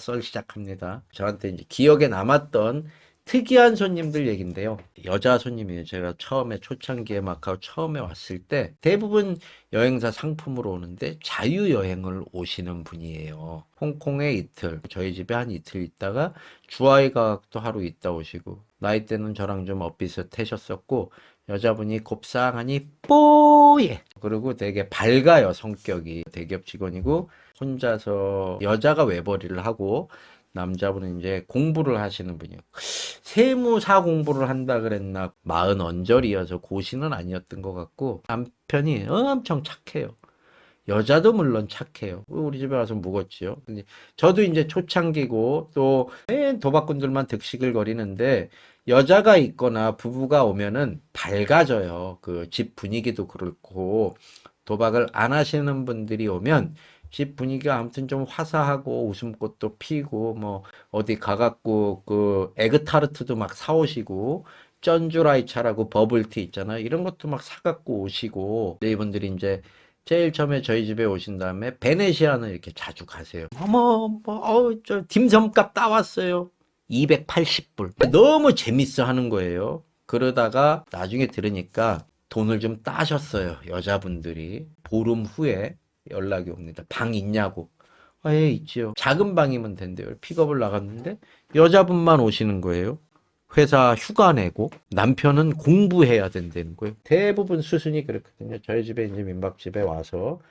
썰 시작합니다. 저한테 이제 기억에 남았던 특이한 손님들 얘긴데요. 여자 손님이에요. 제가 처음에 초창기에 마카오 처음에 왔을 때 대부분 여행사 상품으로 오는데 자유여행을 오시는 분이에요. 홍콩에 이틀, 저희 집에 한 이틀 있다가 주아이가또 하루 있다 오시고, 나이대는 저랑 좀 엇비슷하셨었고, 여자분이 곱상하니 뽀예. 그리고 되게 밝아요, 성격이. 대기업 직원이고 혼자서 여자가 외벌이를 하고 남자분은 이제 공부를 하시는 분이요. 세무사 공부를 한다 그랬나, 40언저리여서 고시는 아니었던 것 같고, 남편이 엄청 착해요. 여자도 물론 착해요. 우리 집에 와서 묵었지요. 근데 저도 이제 초창기고 또 도박꾼들만 득식을 거리는데, 여자가 있거나 부부가 오면은 밝아져요. 그 집 분위기도 그렇고, 도박을 안 하시는 분들이 오면 집 분위기가 아무튼 좀 화사하고 웃음꽃도 피고, 뭐 어디 가갖고 그 에그타르트도 막 사오시고, 쩐주라이차라고 버블티 있잖아요. 이런 것도 막 사갖고 오시고, 이분들이 이제 제일 처음에 저희 집에 오신 다음에 베네시아는 이렇게 자주 가세요. 어머, 저 딤섬값 따왔어요. 280불. 너무 재밌어 하는 거예요. 그러다가 나중에 들으니까 돈을 좀 따셨어요. 여자분들이. 보름 후에 연락이 옵니다. 방 있냐고. 예, 있지요. 작은 방이면 된대요. 픽업을 나갔는데 여자분만 오시는 거예요. 회사 휴가 내고 남편은 공부해야 된다는 거예요. 대부분 수순이 그렇거든요. 저희 집에 이제 민박집에 와서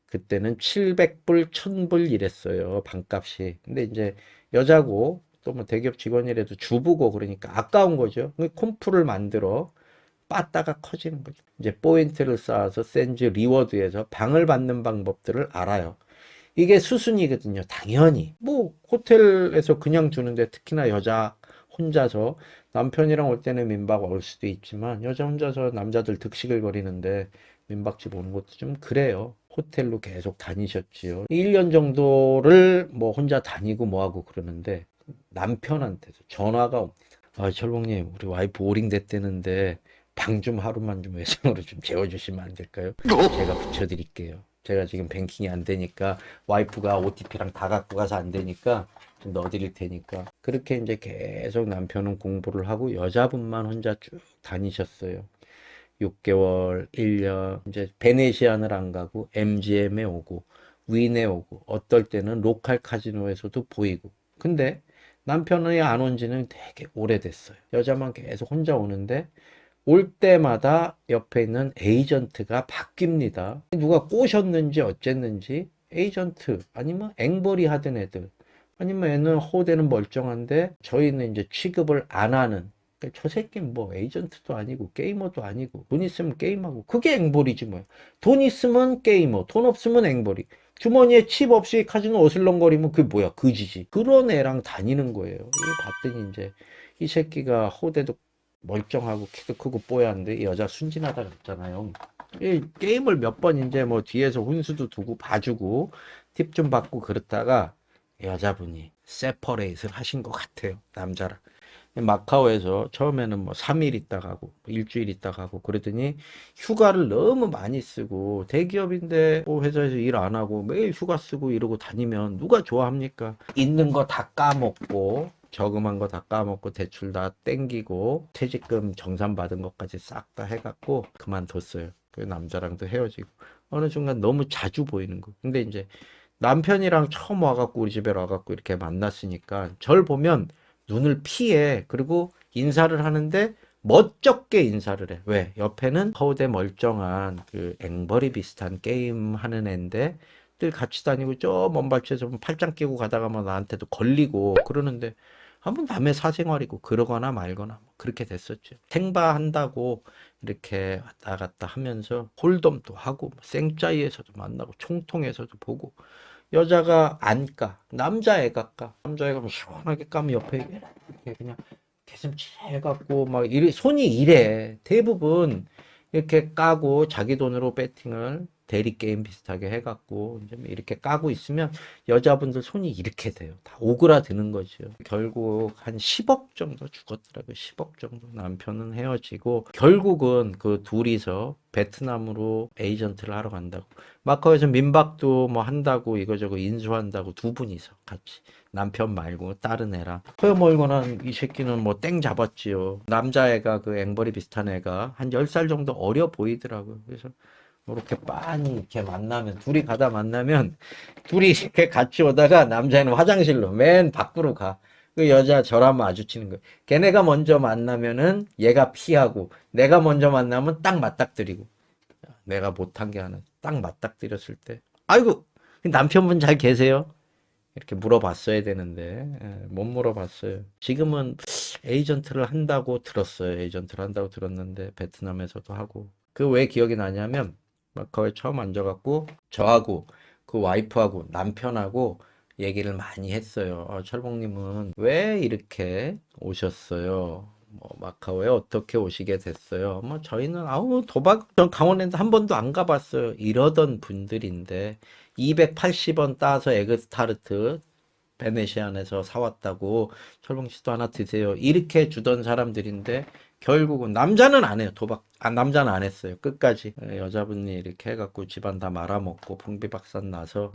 그때는 700불, 1000불 이랬어요. 방값이. 근데 이제 여자고 또 뭐 대기업 직원이라도 주부고 그러니까 아까운 거죠. 콤프를 만들어 빠따가 커지는 거죠. 이제 포인트를 쌓아서 센즈 리워드에서 방을 받는 방법들을 알아요. 이게 수순이거든요. 당연히. 뭐 호텔에서 그냥 주는데, 특히나 여자 혼자서, 남편이랑 올 때는 민박 올 수도 있지만 여자 혼자서 남자들 득식을 거리는데 민박집 오는 것도 좀 그래요. 호텔로 계속 다니셨지요. 1년 정도를 뭐 혼자 다니고 뭐하고 그러는데 남편한테서 전화가 옵니다. 아, 철봉님, 우리 와이프 오링 됐대는데 방 좀 하루만 좀 외상으로 좀 재워주시면 안 될까요? 제가 붙여드릴게요. 제가 지금 뱅킹이 안 되니까, 와이프가 OTP랑 다 갖고 가서 안 되니까 좀 넣어드릴 테니까. 그렇게 이제 계속 남편은 공부를 하고 여자분만 혼자 쭉 다니셨어요. 6개월, 1년, 이제 베네시안을 안 가고 MGM에 오고 윈에 오고 어떨 때는 로컬 카지노에서도 보이고. 근데 남편이 안 온 지는 되게 오래됐어요. 여자만 계속 혼자 오는데 올 때마다 옆에 있는 에이전트가 바뀝니다. 누가 꼬셨는지 어쨌는지 에이전트, 아니면 앵벌이 하던 애들, 아니면 애는 호대는 멀쩡한데 저희는 이제 취급을 안 하는, 그러니까 저 새끼는 뭐 에이전트도 아니고 게이머도 아니고, 돈 있으면 게임하고, 그게 앵벌이지 뭐야. 돈 있으면 게이머, 돈 없으면 앵벌이. 주머니에 칩 없이 카지노 어슬렁거리면 그게 뭐야, 그지지. 그런 애랑 다니는 거예요. 이거 봤더니 이제 이 새끼가 호대도 멀쩡하고 키도 크고 뽀얀데 여자 순진하다 그랬잖아요. 이 게임을 몇 번 이제 뭐 뒤에서 훈수도 두고 봐주고 팁 좀 받고 그렇다가 여자분이 세퍼레이트를 하신 것 같아요. 남자랑. 마카오에서 처음에는 뭐 3일 있다 가고 일주일 있다 가고 그러더니 휴가를 너무 많이 쓰고, 대기업인데 뭐 회사에서 일 안 하고 매일 휴가 쓰고 이러고 다니면 누가 좋아합니까? 있는 거 다 까먹고 저금한 거 다 까먹고 대출 다 땡기고 퇴직금 정산 받은 것까지 싹 다 해갖고 그만뒀어요. 그 남자랑도 헤어지고 어느 순간 너무 자주 보이는 거. 근데 이제 남편이랑 처음 와갖고 우리 집에 와갖고 이렇게 만났으니까 절 보면 눈을 피해. 그리고 인사를 하는데 멋쩍게 인사를 해. 왜? 옆에는 허우대 멀쩡한 그 앵벌이 비슷한 게임 하는 애인데 늘 같이 다니고 저 먼 발치에서 팔짱 끼고 가다가 뭐 나한테도 걸리고 그러는데, 한번 남의 사생활이고 그러거나 말거나 뭐 그렇게 됐었죠. 생바한다고 이렇게 왔다 갔다 하면서 홀덤도 하고 생짜이에서도 만나고 총통에서도 보고, 여자가 안 까, 남자애가 까. 남자애가 뭐 시원하게 까면 옆에 이렇게 그냥 개슴치해갖고 막 이래, 손이 이래. 대부분 이렇게 까고 자기 돈으로 배팅을 대리 게임 비슷하게 해갖고 이제 뭐 이렇게 까고 있으면 여자분들 손이 이렇게 돼요. 다 오그라드는 거죠. 결국 한 10억 정도 죽었더라고요. 10억 정도. 남편은 헤어지고 결국은 그 둘이서 베트남으로 에이전트를 하러 간다고. 마카오에서 민박도 뭐 한다고 이거저거 인수한다고 두 분이서 같이. 남편 말고 다른 애랑. 허여멀건한 이 새끼는 뭐 땡 잡았지요. 남자애가 그 앵벌이 비슷한 애가 한 10살 정도 어려 보이더라고요. 그래서 이렇게 빤히 이렇게 만나면 둘이 가다 만나면 둘이 이렇게 같이 오다가 남자애는 화장실로 맨 밖으로 가. 그 여자 저랑 마주치는 거예요. 걔네가 먼저 만나면은 얘가 피하고 내가 먼저 만나면 딱 맞닥뜨리고 내가 못한 게 하나 딱 맞닥뜨렸을 때 아이고 남편분 잘 계세요? 이렇게 물어봤어야 되는데 못 물어봤어요. 지금은 에이전트를 한다고 들었어요. 에이전트를 한다고 들었는데 베트남에서도 하고 그 왜 기억이 나냐면 마카오에 처음 앉아갖고 저하고 그 와이프하고 남편하고 얘기를 많이 했어요. 철봉님은 왜 이렇게 오셨어요? 뭐 마카오에 어떻게 오시게 됐어요? 뭐 저희는 아우 도박 전 강원랜드 한 번도 안 가봤어요. 이러던 분들인데 280원 따서 에그스타르트 베네시안에서 사왔다고 철봉 씨도 하나 드세요. 이렇게 주던 사람들인데 결국은 남자는 안 해요. 도박. 남자는 안 했어요. 끝까지. 여자분이 이렇게 해갖고 집안 다 말아먹고 풍비박산 나서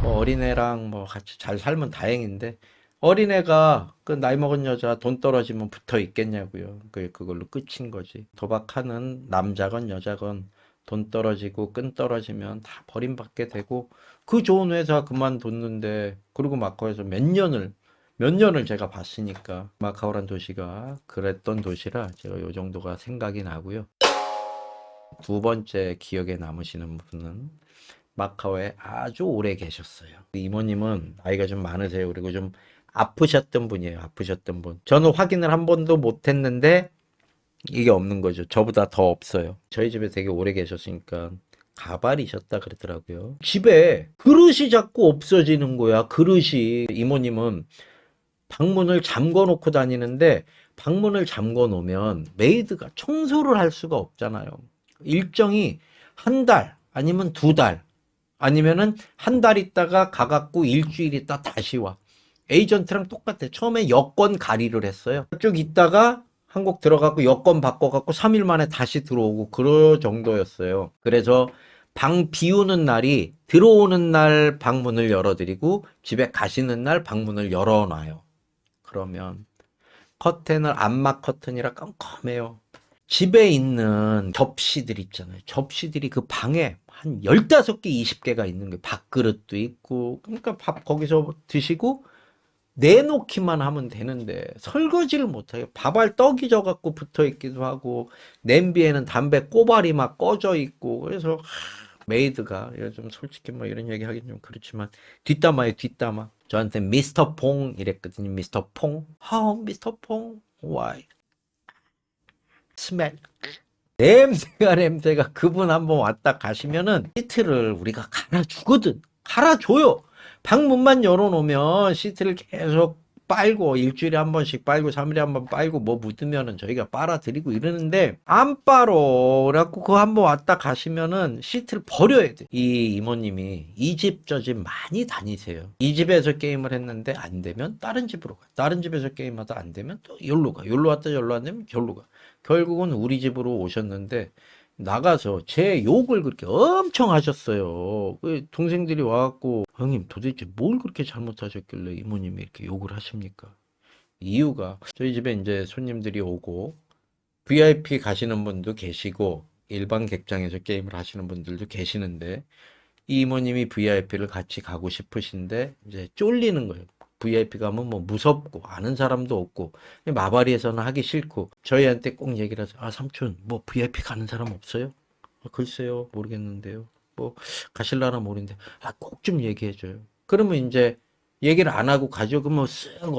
뭐 어린애랑 뭐 같이 잘 살면 다행인데 어린애가 그 나이 먹은 여자 돈 떨어지면 붙어 있겠냐고요. 그걸로 끝인 거지. 도박하는 남자건 여자건 돈 떨어지고 끈 떨어지면 다 버림받게 되고 그 좋은 회사 그만뒀는데 그리고 마카오에서 몇 년을 제가 봤으니까 마카오란 도시가 그랬던 도시라 제가 요 정도가 생각이 나고요. 두 번째 기억에 남으시는 분은 마카오에 아주 오래 계셨어요. 이모님은 나이가 좀 많으세요. 그리고 좀 아프셨던 분이에요. 아프셨던 분. 저는 확인을 한 번도 못 했는데 이게 없는 거죠. 저보다 더 없어요. 저희 집에 되게 오래 계셨으니까 가발이셨다 그러더라고요. 집에 그릇이 자꾸 없어지는 거야. 그릇이. 이모님은 방문을 잠궈 놓고 다니는데 방문을 잠궈 놓으면 메이드가 청소를 할 수가 없잖아요. 일정이 한 달 아니면 두 달 아니면은 한 달 있다가 가갖고 일주일 있다 다시 와. 에이전트랑 똑같아. 처음에 여권 가리를 했어요. 쭉 있다가 한국 들어가고 여권 바꿔갖고 3일 만에 다시 들어오고 그럴 정도였어요. 그래서 방 비우는 날이 들어오는 날 방문을 열어드리고 집에 가시는 날 방문을 열어놔요. 그러면 커튼을 암막 커튼이라 깜깜해요. 집에 있는 접시들 있잖아요. 접시들이 그 방에 한 15개, 20개가 있는 거예요. 밥그릇도 있고. 그러니까 밥 거기서 드시고 내놓기만 하면 되는데 설거지를 못해요. 밥알 떡이 져갖고 붙어 있기도 하고 냄비에는 담배 꼬발이 막 꺼져 있고 그래서 메이드가 요즘 솔직히 뭐 이런 얘기 하긴 좀 그렇지만 뒷담화예요. 뒷담화. 저한테 미스터 퐁 이랬거든요. 미스터 퐁. How 미스터 퐁? Why? 스멜. 냄새가 그분 한번 왔다 가시면은 시트를 우리가 갈아주거든. 갈아줘요. 방문만 열어놓으면 시트를 계속 빨고 일주일에 한 번씩 빨고 3일에 한 번 빨고 뭐 묻으면은 저희가 빨아드리고 이러는데 안 빨어. 그래갖고 그거 한번 왔다 가시면은 시트를 버려야 돼. 이 이모님이 이 집 저 집 많이 다니세요. 이 집에서 게임을 했는데 안 되면 다른 집으로 가. 다른 집에서 게임하다 안 되면 또 여기로 가. 여기로 왔다 여기로 안 되면 저기로 가. 결국은 우리 집으로 오셨는데 나가서 제 욕을 그렇게 엄청 하셨어요. 그 동생들이 와갖고 형님 도대체 뭘 그렇게 잘못하셨길래 이모님이 이렇게 욕을 하십니까? 이유가 저희 집에 이제 손님들이 오고 VIP 가시는 분도 계시고 일반 객장에서 게임을 하시는 분들도 계시는데 이 이모님이 VIP를 같이 가고 싶으신데 이제 쫄리는 거예요. VIP 가면 뭐 무섭고 아는 사람도 없고 마바리에서는 하기 싫고 저희한테 꼭 얘기를 하세요. 아 삼촌 뭐 VIP 가는 사람 없어요? 글쎄요 모르겠는데요. 뭐 가실라나 모르는데 꼭 좀 얘기해줘요. 그러면 이제 얘기를 안 하고 가죠. 그러면 쓱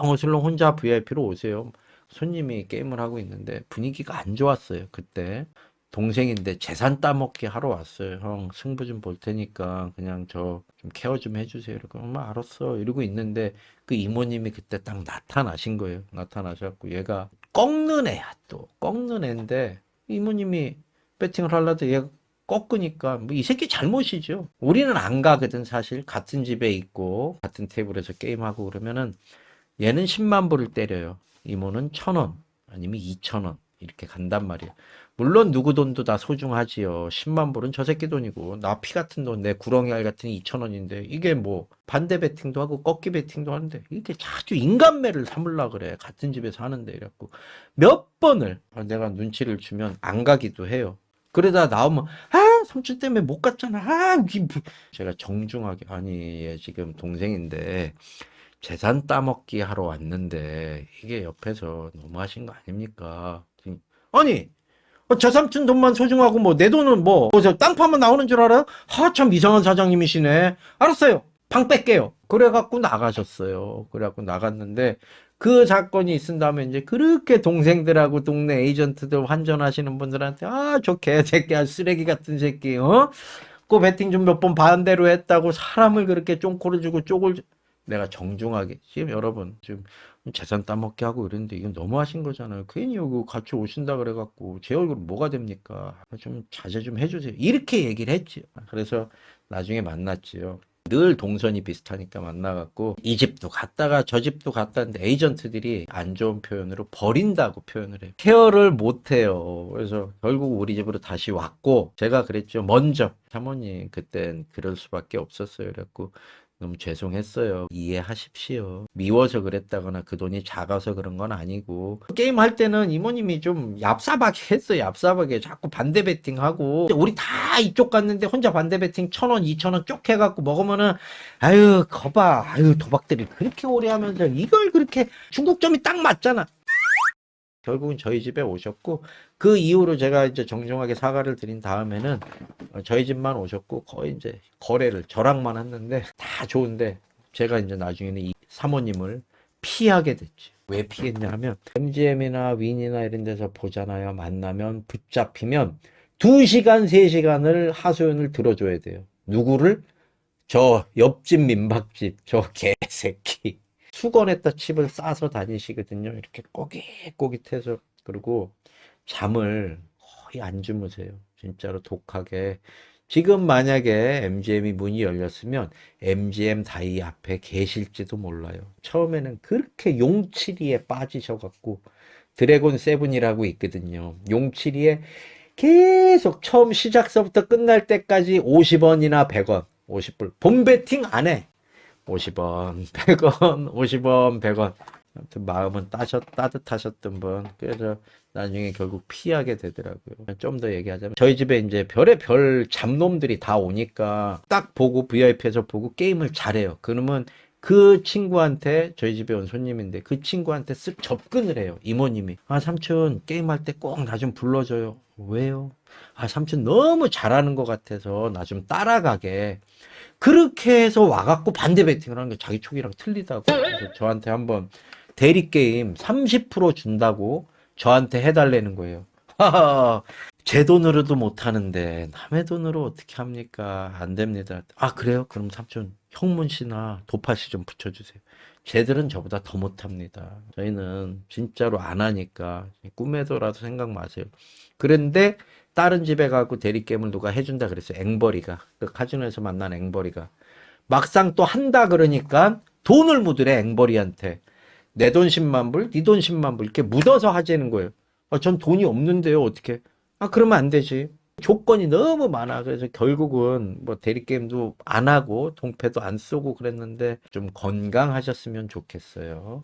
어슬렁 혼자 VIP로 오세요. 손님이 게임을 하고 있는데 분위기가 안 좋았어요. 그때 동생인데 재산 따먹기 하러 왔어요. 형 승부 좀 볼 테니까 그냥 저 좀 케어 좀 해주세요. 이러고 엄마 알았어 이러고 있는데 그 이모님이 그때 딱 나타나신 거예요. 나타나셔갖고 얘가 꺾는 애야 또 꺾는 애인데 이모님이 배팅을 하려도 얘가 꺾으니까 뭐 이 새끼 잘못이죠. 우리는 안 가거든 사실. 같은 집에 있고 같은 테이블에서 게임하고 그러면은 얘는 10만 불을 때려요. 이모는 1,000원 아니면 2,000원 이렇게 간단 말이에요. 물론 누구 돈도 다 소중하지요. 10만 불은 저 새끼 돈이고 나 피 같은 돈 내 구렁이 알 같은 2,000원인데 이게 뭐 반대 베팅도 하고 꺾기 베팅도 하는데 이게 자주 인간매를 삼으려 그래. 같은 집에서 하는데 이래갖고 몇 번을 내가 눈치를 주면 안 가기도 해요. 그러다 나오면 삼촌 때문에 못 갔잖아. 제가 정중하게 아니 얘 지금 동생인데 재산 따먹기 하러 왔는데 이게 옆에서 너무하신 거 아닙니까? 아니 저 삼촌 돈만 소중하고 뭐 내 돈은 저 땅 파면 나오는 줄 알아요? 참 이상한 사장님이시네. 알았어요. 방 뺄게요. 그래갖고 나가셨어요. 그래갖고 나갔는데 그 사건이 있은 다음에 이제 그렇게 동생들하고 동네 에이전트들 환전하시는 분들한테 저 개새끼야 쓰레기 같은 새끼 그 배팅 좀 몇 번 반대로 했다고 사람을 그렇게 쫑코를 주고 쪽을 내가 정중하게 지금 여러분 지금 재산 따먹게 하고 이랬는데 이건 너무하신 거잖아요. 괜히 여기 같이 오신다 그래갖고 제 얼굴 뭐가 됩니까? 좀 자제 좀 해주세요. 이렇게 얘기를 했지요. 그래서 나중에 만났지요. 늘 동선이 비슷하니까 만나갖고 이 집도 갔다가 저 집도 갔다는데 에이전트들이 안 좋은 표현으로 버린다고 표현을 해요. 케어를 못해요. 그래서 결국 우리 집으로 다시 왔고 제가 그랬죠. 먼저 사모님 그땐 그럴 수밖에 없었어요. 그래갖고 너무 죄송했어요. 이해하십시오. 미워서 그랬다거나 그 돈이 작아서 그런 건 아니고 게임 할 때는 이모님이 좀 얍삽하게 했어요. 얍삽하게 자꾸 반대 베팅하고 우리 다 이쪽 갔는데 혼자 반대 베팅 1,000원 2,000원 쪽 해갖고 먹으면은 거봐 도박들이 그렇게 오래 하면서 이걸 그렇게 중국점이 딱 맞잖아. 결국은 저희 집에 오셨고 그 이후로 제가 이제 정중하게 사과를 드린 다음에는 저희 집만 오셨고 거의 이제 거래를 저랑만 했는데 다 좋은데 제가 이제 나중에는 이 사모님을 피하게 됐죠. 왜 피했냐 하면 MGM이나 윈이나 이런 데서 보잖아요. 만나면 붙잡히면 2시간 3시간을 하소연을 들어줘야 돼요. 누구를? 저 옆집 민박집 저 개새끼. 수건에다 칩을 싸서 다니시거든요. 이렇게 꼬깃꼬깃해서. 그리고 잠을 거의 안 주무세요. 진짜로 독하게. 지금 만약에 MGM이 문이 열렸으면 MGM 다이 앞에 계실지도 몰라요. 처음에는 그렇게 용치리에 빠지셔갖고 드래곤 세븐이라고 있거든요. 용치리에 계속 처음 시작서부터 끝날 때까지 50원이나 100원, 50불. 본 배팅 안 해. 50원, 100원, 50원, 100원. 아무튼 마음은 따뜻하셨던 분. 그래서 나중에 결국 피하게 되더라고요. 좀 더 얘기하자면 저희 집에 이제 별의 별 잡놈들이 다 오니까 딱 보고 VIP에서 보고 게임을 잘해요. 그러면 그 친구한테 저희 집에 온 손님인데 그 친구한테 쓱 접근을 해요. 이모님이 삼촌 게임할 때 꼭 나 좀 불러줘요. 왜요? 삼촌 너무 잘하는 것 같아서 나 좀 따라가게. 그렇게 해서 와갖고 반대 베팅을 하는 게 자기 촉이랑 틀리다고. 그래서 저한테 한번 대리게임 30% 준다고 저한테 해달라는 거예요. 제 돈으로도 못하는데 남의 돈으로 어떻게 합니까? 안 됩니다. 그래요? 그럼 삼촌 형문씨나 도파씨 좀 붙여주세요. 쟤들은 저보다 더 못합니다. 저희는 진짜로 안 하니까 꿈에도라도 생각 마세요. 그런데 다른 집에 가고 대리게임을 누가 해준다 그랬어요. 앵벌이가. 그 카지노에서 만난 앵벌이가. 막상 또 한다 그러니까 돈을 묻으래 앵벌이한테. 내 돈 10만 불, 네 돈 10만 불 이렇게 묻어서 하자는 거예요. 전 돈이 없는데요 어떻게. 그러면 안 되지. 조건이 너무 많아. 그래서 결국은 뭐 대리게임도 안 하고 동패도 안 쏘고 그랬는데 좀 건강하셨으면 좋겠어요.